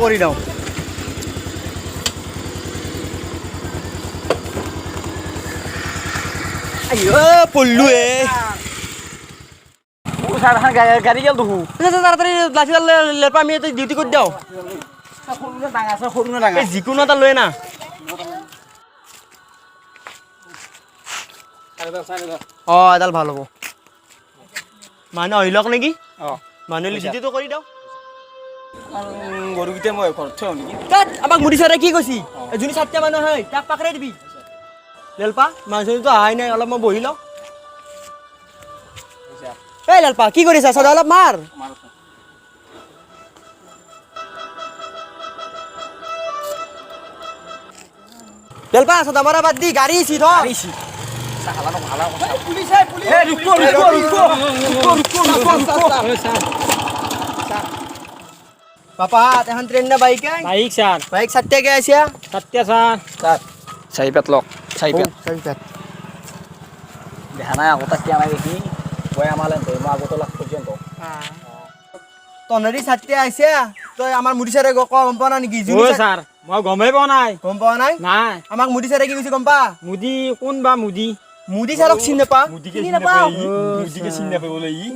কৰি দিওঁ আইও পল্লু গাড়ী গেল দেখো তাড়াতাড়ি লাঠিডাল লেপা আমি ডিউটি কৰি দিওঁ এই যিকোনো এটা লৈ না অঁ এডাল ভাল হ'ব মানুহ আহিলক নেকি মানুহ ডিউটিটো কৰি দিওঁ গৰুকেইটা মই ঘৰত থওঁ নেকি আমাক মুদি ছাৰে কি কৈছি যোনী চাৰিটা মানুহ হয় তাক পাকৰাই দিবি লেলপা মানুহজনীতো অহাই নাই অলপ মই বহি লওঁ এই লেলপা কি কৰিছা চদা অলপ মাৰ লেলপা চদা মাৰা বাদ দি গাড়ী চিধ পাপা এখন ট্রেন না বাইক বাইক স্যার বাইক সাতটা কে আসিয়া সত্য স্যার স্যার চাইপেট লক চাইপেট দেখা নাই আগত কি নাই দেখি বয়া মালেন তো মই আগত লাগ পর্যন্ত তনৰি সাতটা আইছে তই আমাৰ মুদি ছাৰে গম পোৱা নাই নেকি ও স্যাৰ মই গমেই পোৱা নাই গম পোৱা নাই নাই আমাক মুদি ছাৰে কি কৈছে গম পা মুদি কোন বা মুদি মুদি ছাৰক চিনি নাপা মুদিকে চিনি নাপাই মুদিকে চিনি নাপাই বলে ই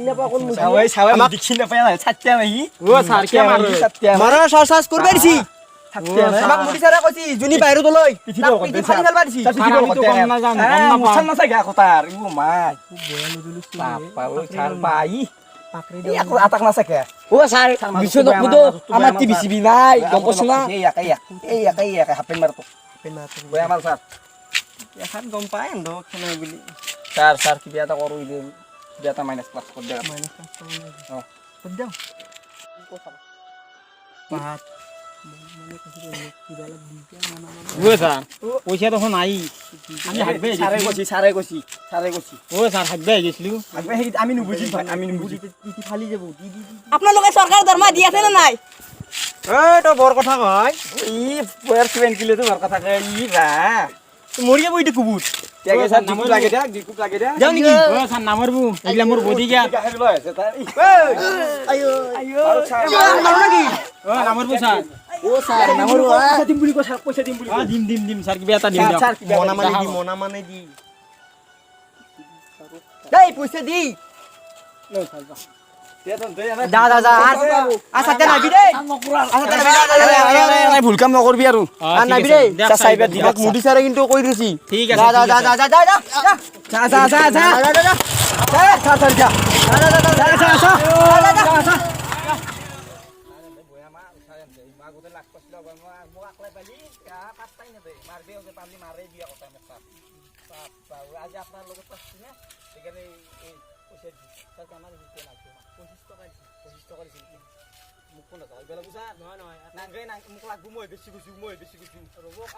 সাওয়াই সাওয়াই মুদি চিনি নাপাই না ছাত্তিয়া নাই ও স্যার কে মারি ছাত্তিয়া মাৰা সাৰ্চ কৰবে দিছি আমাক মুদি ছাৰে কৈছি জুনি বাহিৰত লৈ তাক পিটি ফালি ফেলবা দিছি স্যার আমি তো কম না জানো কম না মুছান না চাগা কথার ও মাই বাপা ও স্যার বাই এই আকো আটাক না চাকে ও স্যার বিছন কুদো আমাৰ টিভি সিবি নাই গম পছ না এই একাই হাপেন মারতো বয়া মাল স্যার এখন গম পায় এন্দ খানা বুলি স্যার স্যার কি বিয়াটা করু ইদে বিয়াটা মাইনাস ক্লাস কর দে মাইনাস ক্লাস কর দাও পাঁচ ও স্যার পয়সা তখন নাই আমি হাগবে সারে কইছি ও স্যার হাগবে গেছিলু হাগবে আমি নুবুজি আমি নুবুজি কি ফালি যাব আপোনালোকে চৰকাৰ দৰমহা দি আছে নে নাই এই তো বৰ কথা কয় ই পয়াৰ 7 কিলো তো কথা কয় ই বা মৰি যাব ইটো কুবুত তেগে স্যার দিকু লাগে দে যাও নেকি ও স্যার নামরবু এগলা মোর বডি গিয়া আইও স্যার মারো নাকি ও নামরবু স্যার ও স্যার নামৰো পয়সা দিম বুলি কই স্যার পয়সা দিম বুলি দিম স্যার কি বিয়াটা দিম স্যার মনা মানে দি দেই পয়সা দি যা যা যা আর সাথে নাবি দে নাই ভুল কাম নকরবি আৰু আৰ নাবি দে চাইবা দিবা মুদি ছাৰে কিন্তু কৈ দিছি ঠিক যা আছে যা যা যা যা যা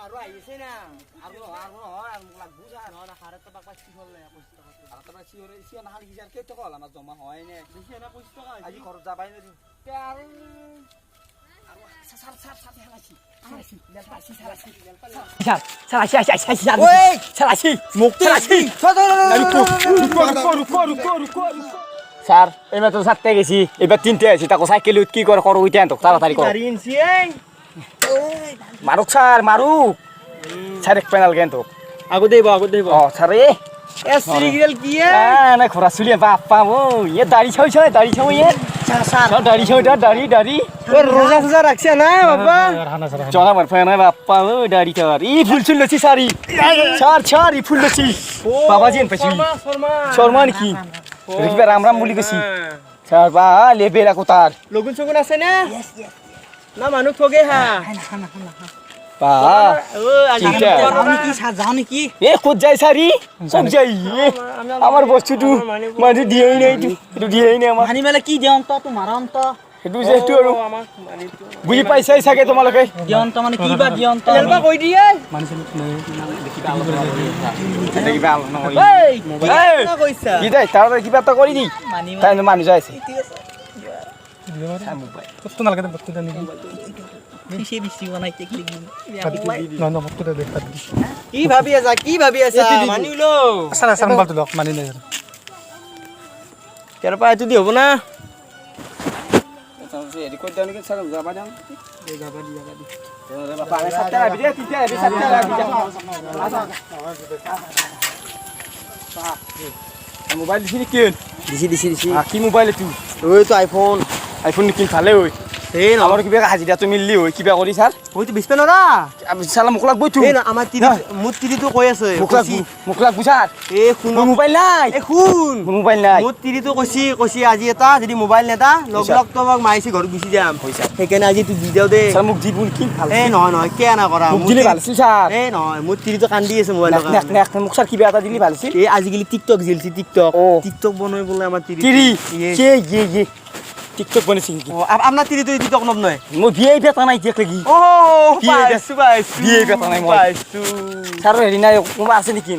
আৰু আহিছে না আৰু মোক লাগবো যা নহলে হাৰত টকা পাইছি হল না 25 টকা চিঞৰে না হালি যাৰ কেই টকা হল আমাৰ জমা হয় নে বেছি না 25 টকা আজি ঘৰত যাবাই না আৰু স্যার এবার তো সাতটা গেছি এবার তিনটে আছি তাকে সাইকেল কি করে করো ওইটা তো তাড়াতাড়ি করো মারুক স্যার মারুক স্যার এক প্যানেল কেন তো আগো দেব ও স্যার এ সিরিয়াল কি না খরা চুলিয়ে বাপ্পা ও ইয়ে দাড়ি ছাও ইয়ে স্যার দাড়ি ও রোজা সোজা রাখছে না বাবা চলা মার ফেনা বাপ্পা ও দাড়ি ছার ই ফুল চুলছি সারি ছার ই ফুল লছি বাবা জিন পেছি শর্মা কি রিকবে রাম বলি গেছি স্যার বা লেবেলা কোতার লগুন সগুন আছে না না মানুহ ঠগে হা বা ও আজি কি যাও নেকি এ কোত যাই সারি কোত যাই আমার বস্তুটো মানে দিয়েই নাই একটু দিয়েই নাই আমার হানি মেলে কি দিয়ন্ত তোমাৰ অন্ত একটু যে একটু আৰু বুজি পাইছাই চাগে তোমালোকে দিয়ন্ত মানে কি বা দিয়ন্ত এলবা কই দিয়ে দেখিবা নহয় এই না কইছা কি দেই তাড়াতাড়ি কিবা এটা কৰি দি তাই মানুহ যাইছে কত নালাগে বস্তু দে নেকি পিছে বিছি বনাইতে কি না না বস্তু দে দেখা দি কি ভাবি আছা মানিলো সারা সারা বালতো লক মানি নাই কেৰ পা এটো দি হ'ব না হেৰি কৰি দিওঁ নেকি ছাৰ যাবা দিওঁ যাবা দি বাপা আমি সাতটা আহিবি দে তেতিয়া আহিবি সাতটা আহিবি মোবাইল দিছি নেকি দিছি কি মোবাইল এইটো ওই তো আইফোন আইফোন নিকিন ভালে হয় এই না আমাৰ কিবা হাজিৰাটো মিললি হয় কিবা কৰি ছাৰ ওই তো বিস্পে নরা চালা মোক লাগবই তো এই না আমার তিরি মুত তিরি তো কই আছে মোক লাগবো ছাৰ এ শুন মোৰ মোবাইল নাই এ শুন মোৰ মোবাইল নাই মুত তিরি তো কইছি আজি এটা যদি মোবাইল নেতা লগ লগ তো আমাক মাইছি ঘর গুছি যাম সেইকাৰণে আজি তুই দি দেও দে ছাৰ মোক দিব কি ভাল এই নহয় কে না কৰা মোক দিলে ভাল আছিল ছাৰ এই নহয় মুত তিৰি তো কান্দি আছে মোবাইল মোক ছাৰ কিবা এটা দিলে ভাল আছিল এই আজিকালি টিকটক জিলছি টিকটক ও। টিকটক বনাই বলে আমার তিরি তিৰি ইয়ে। টিকটক বনাইছে নেকি ও আপনার তিরি তো টিকটক নব নয় মই বিয়ে বেটা নাই এতিয়া লাগি ও বিয়ে পাইছো পাইছো বিয়ে বেটা নাই মই। পাইছো ছাৰ হেৰি নাই কোনোবা আছে নেকি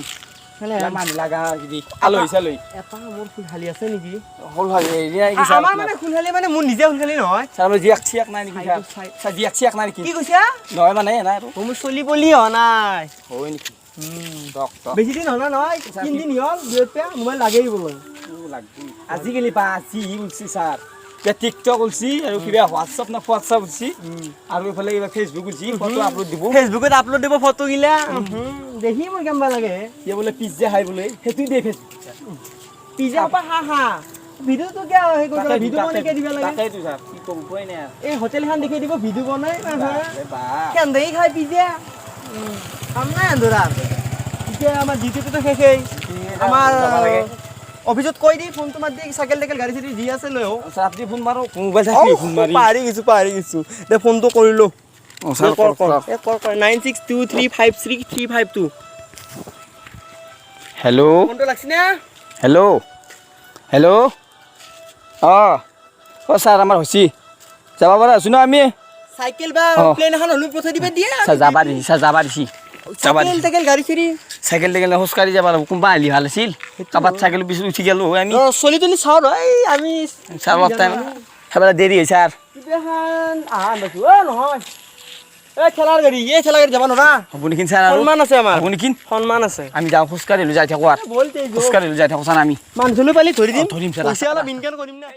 হেলে মানুহ লাগা কিবি আলহী চালহী এটা মোৰ খুলহালি আছে নেকি হ'ল হয় হেৰি নাই নেকি ছাৰ আমাৰ মানে খুলহালি মানে মোৰ নিজে খুলহালি নহয় ছাৰ মই জিয়াক চিয়াক নাই নেকি ছাৰ ছাৰ জিয়াক চিয়াক নাই নেকি কি কৈছা নহয় মানে নাই আৰু মোৰ চলি পলি হোৱা নাই হয় নেকি টক টক বেছি দিন হোৱা নহয় 3 দিন হ'ল দুটা মোবাইল লাগেই বোলে আজিকালি বা আজি উলছি ছাৰ এতিয়া টিকটক উলছি আৰু কিবা হোৱাটছআপ না হোৱাটছআপ উলছি আৰু এইফালে কিবা ফেচবুক উলছি ফটো আপলোড দিব ফেচবুকত আপলোড দিব ফটো গিলা দেখি মোৰ কেমবা লাগে এতিয়া বোলে পিজ্জা খাই বোলে সেইটো দিয়ে ফেচবুক পিজ্জা পা হা ভিডিওটো কিয় হে কৰিব ভিডিও বনাই কে দিব লাগে তাকেইতো ছাৰ কি ক'ব উপায় নাই আৰু এই হোটেল এখন দেখি দিব ভিডিও বনাই বা কেন দেই খাই পিজ্জা কাম নাই আন্দোৰা এতিয়া আমাৰ ডিউটিটো শেষেই আমাৰ অফিসত কৈ দি ফোন তোমাৰ দিয়ে সাইকেল টাইকেল গাড়ি চাড়ি যি আছে লৈ আহো ছাৰ আপুনি ফোন মাৰো মোবাইল থাকি ফোন মাৰি পাহৰি গৈছো দে ফোনটো কৰিলো ছাৰ কৰ 9623533352 হেল্ল' ফোনটো লাগছি না হেল্ল' হেল্ল' অঁ ছাৰ আমাৰ হৈছে যাব পৰা আছোঁ ন আমি সাইকেল বা প্লেন এখন হলু পঠাই দিবা দিয়া ছাৰ যাবা দিছি ছাৰ যাবা দিছি সাইকেল টাইকেল গাড়ি চাড়ি চাইকেল টাইকেল খোজকাঢ়ি যাব লাগিব কোনোবা আহিলি ভাল আছিল কাবাত চাইকেল পিছত উঠি গেলো হয় আমি চলি তুলি চাও এই আমি ছাৰ অলপ টাইম সেইবেলা দেৰি হয় ছাৰ কিবাহান আহান বাছো নহয় এই খেলাৰ গাড়ী যাব নৰা হ'ব নেকি ছাৰ আৰু সন্মান আছে আমাৰ হ'ব নেকি সন্মান আছে আমি যাওঁ খোজকাঢ়িলো যাই থাকোঁ আৰু বলতে খোজকাঢ়িলো যাই থাকোঁ ছাৰ আমি মানুহ পালি ধৰি দিম ধৰিম ছাৰ পইচা অলপ ইনকাম কৰিম না